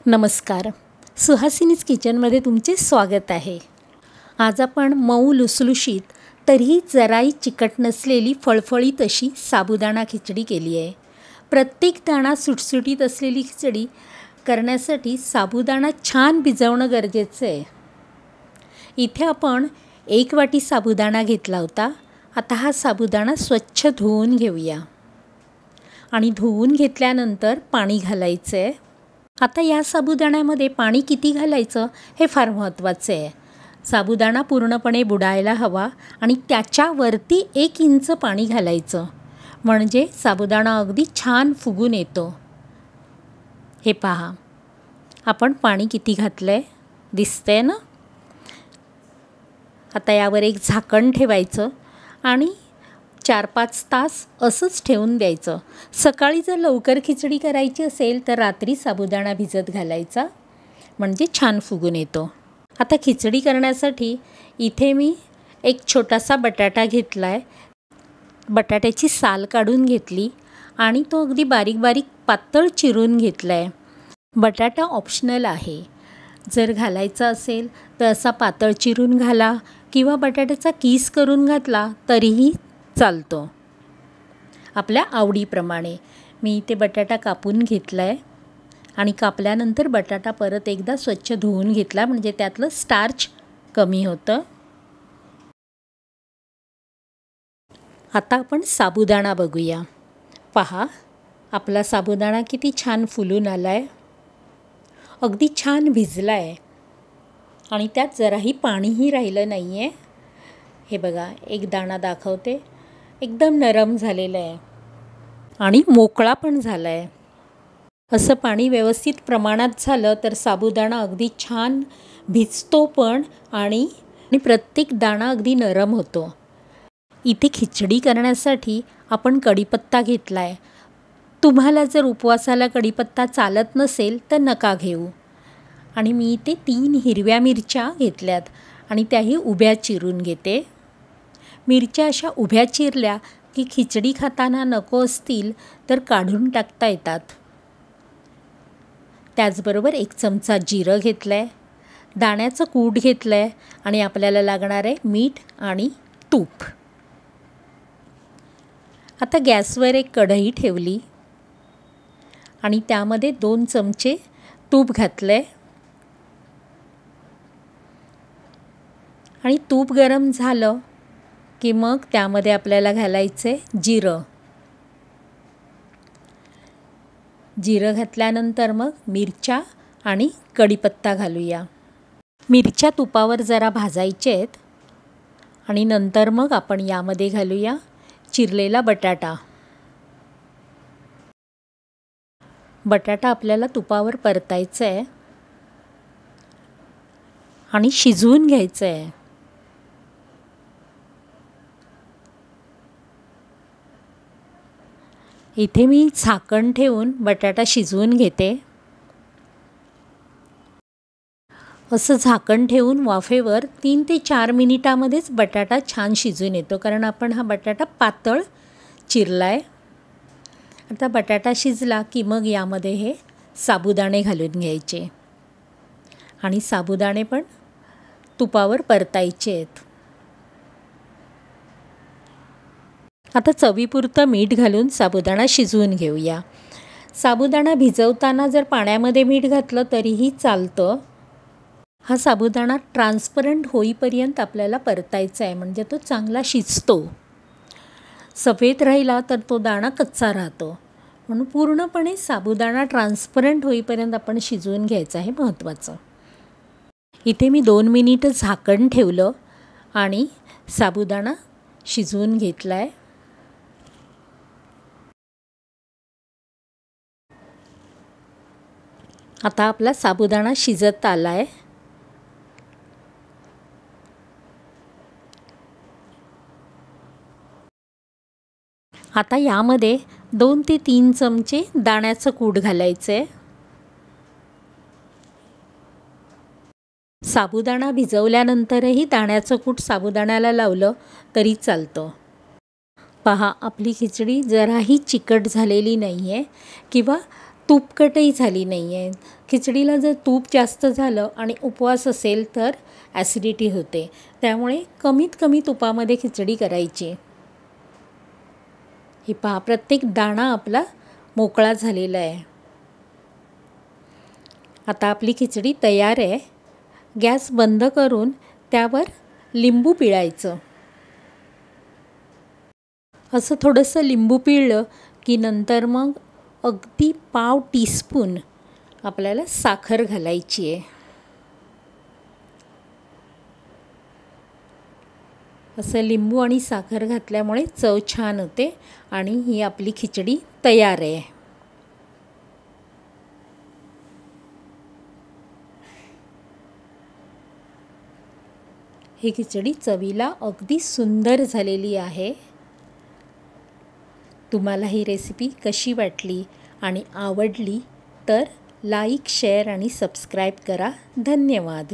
नमस्कार, सुहासिनीज किचनमध्ये तुमचे स्वागत आहे। आज आपण मऊ लुसलुशीत तरीही जराही चिकट नसलेली फळफळीत अशी साबुदाणा खिचडी केली आहे। प्रत्येक दाणा सुटसुटीत असलेली खिचडी करण्यासाठी साबुदाणा छान भिजवणं गरजेचं आहे। इथे आपण 1 वाटी साबुदाणा घेतला होता। आता हा साबुदाणा स्वच्छ धुवून घेऊया आणि धुवून घेतल्यानंतर पाणी घालायचं आहे। आता या साबुदाण्यामध्ये पाणी किती घालायचं हे फार महत्त्वाचं आहे। साबुदाणा पूर्णपणे बुडायला हवा आणि त्याच्यावरती 1 इंच पाणी घालायचं, म्हणजे साबुदाणा अगदी छान फुगून येतो। हे पहा, आपण पाणी किती घातलंय दिसतंय ना। आता यावर एक झाकण ठेवायचं आणि 4-5 तास असंच ठेवून द्यायचं। सकाळी जर लवकर खिचडी करायची असेल तर रात्री साबुदाणा भिजत घालायचा, म्हणजे छान फुगून येतो। आता खिचडी करण्यासाठी इथे मी एक छोटासा बटाटा घेतला आहे। बटाट्याची साल काढून घेतली आणि तो अगदी बारीक बारीक पातळ चिरून घेतला आहे। बटाटा ऑप्शनल आहे, जर घालायचा असेल तर असा पातळ चिरून घाला किंवा बटाट्याचा कीस करून घातला तरीही चालतो, आपल्या आवडीप्रमाणे। मी इथे बटाटा कापून घेतला आहे आणि कापल्यानंतर बटाटा परत एकदा स्वच्छ धुवून घेतला, म्हणजे त्यातलं स्टार्च कमी होतं। आता आपण साबुदाणा बघूया। पहा, आपला साबुदाणा किती छान फुलून आला आहे, अगदी छान भिजला आहे आणि त्यात जराही पाणीही राहिलं नाही आहे। हे बघा, एक दाणा दाखवते, एकदम नरम झालेलं आहे आणि मोकळा पण झाला आहे। असं पाणी व्यवस्थित प्रमाणात झालं तर साबुदाणा अगदी छान भिजतो पण आणि प्रत्येक दाणा अगदी नरम होतो। इथे खिचडी करण्यासाठी आपण कढीपत्ता घेतला आहे। तुम्हाला जर उपवासाला कढीपत्ता चालत नसेल तर नका घेऊ। आणि मी इथे 3 हिरव्या मिरच्या घेतल्यात आणि त्याही उभ्या चिरून घेते। मिरच्या अशा उभ्या चिरल्या की खिचडी खाताना नको असतील तर काढून टाकता येतात। त्याचबरोबर 1 चमचा जिरं घेतलं आहे, दाण्याचं कूट घेतलं आहे आणि आपल्याला लागणार आहे मीठ आणि तूप। आता गॅसवर एक कढई ठेवली आणि त्यामध्ये 2 चमचे तूप घातले आणि तूप गरम झालं की मग त्यामध्ये आपल्याला घालायचे जिरं। जिरं घातल्यानंतर मग मिरच्या आणि कढीपत्ता घालूया। मिरच्या तुपावर जरा भाजायचे आहेत आणि नंतर मग आपण यामध्ये घालूया चिरलेला बटाटा। बटाटा आपल्याला तुपावर परतायचं आहे आणि शिजवून घ्यायचं आहे। इथे मी झाकण ठेवून बटाटा शिजवून घेते। असं झाकण ठेवून वाफेवर 3 ते 4 मिनिटामध्येच बटाटा छान शिजून येतो, कारण आपण हा बटाटा पातळ चिरला आहे। आता बटाटा शिजला की मग यामध्ये हे साबुदाणे घालून घ्यायचे आणि साबुदाणे पण तुपावर परतायचे आहेत। आता चवीपुरतं मीठ घालून साबुदाणा शिजवून घेऊया। साबुदाणा भिजवताना जर पाण्यामध्ये मीठ घातलं तरीही चालतं। हा साबुदाणा ट्रान्सपरंट होईपर्यंत आपल्याला परतायचा आहे, म्हणजे तो चांगला शिजतो। सफेद राहिला तर तो दाणा कच्चा राहतो, म्हणून पूर्णपणे साबुदाणा ट्रान्सपरंट होईपर्यंत आपण शिजवून घ्यायचं आहे, महत्त्वाचं। इथे मी 2 मिनिटं झाकण ठेवलं आणि साबुदाणा शिजवून घेतला आहे। आता आपला साबुदाणा शिजत आला आहे। आता यामध्ये 2 ते 3 चमचे दाण्याचं कूट घालायचं आहे। साबुदाणा भिजवल्यानंतरही दाण्याचं कूट साबुदाण्याला लावलं तरी चालतं। पहा, आपली खिचडी जराही चिकट झालेली नाही आहे किंवा तुपकटही झाली नाही आहे, खिचडीला जर तूप जास्त झालं आणि उपवास असेल तर ॲसिडिटी होते, त्यामुळे कमीत कमी तुपामध्ये खिचडी करायची. ही पहा, प्रत्येक दाणा आपला मोकळा झालेला आहे. आता आपली खिचडी तयार आहे. गॅस बंद करून त्यावर लिंबू पिळायचं. असं थोडंसं लिंबू पिळलं की नंतर मग अगदी पाव टीस्पून आपल्याला साखर घालायची आहे. असं लिंबू आणि साखर घातल्यामुळे चव छान होते आणि ही आपली खिचडी तयार आहे. ही खिचडी चवीला अगदी सुंदर झालेली आहे. तुम्हाला ही रेसिपी कशी वाटली आणि आवडली तर लाईक, शेअर आणि सबस्क्राईब करा. धन्यवाद.